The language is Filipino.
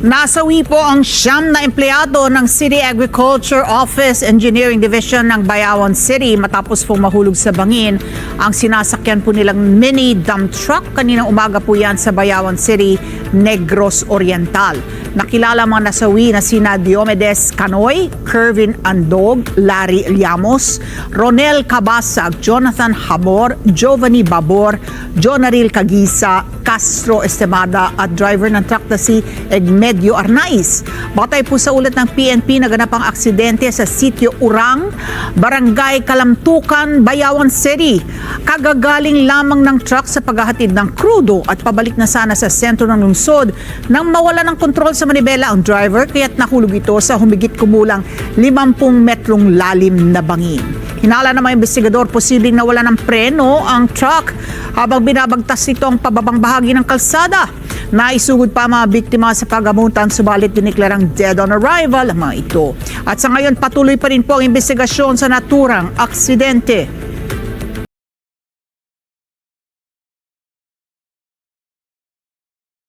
Nasawi po ang 9 na empleyado ng City Agriculture Office Engineering Division ng Bayawan City matapos pong mahulog sa bangin ang sinasakyan po nilang mini dump truck. Kaninang umaga po yan sa Bayawan City, Negros Oriental. Nakilala mga nasawi na sina Diomedes Canoy, Kervin Andog, Larry Llamos, Ronel Cabasag, Jonathan Habor, Giovanni Babor, Jonaril Cagisa, Castro Estemada at driver ng truck na si Egmedio Arnaiz. Batay po sa ulat ng PNP, naganap ang aksidente sa Sitio Urang, Barangay Kalamtukan, Bayawan City. Kagagaling lamang ng truck sa paghahatid ng krudo at pabalik na sana sa sentro ng lungsod nang mawala ng kontrol sa manibela ang driver, kaya't nahulog ito sa humigit kumulang 50 metrong lalim na bangin. Hinala ng mga investigador, posibleng nawala ng preno ang truck habang binabagtas ito ang pababang bahagi ng kalsada. Naisugod pa mga biktima sa pagamutan, subalit diniklarang dead on arrival ang mga ito. At sa ngayon, patuloy pa rin po ang investigasyon sa naturang aksidente.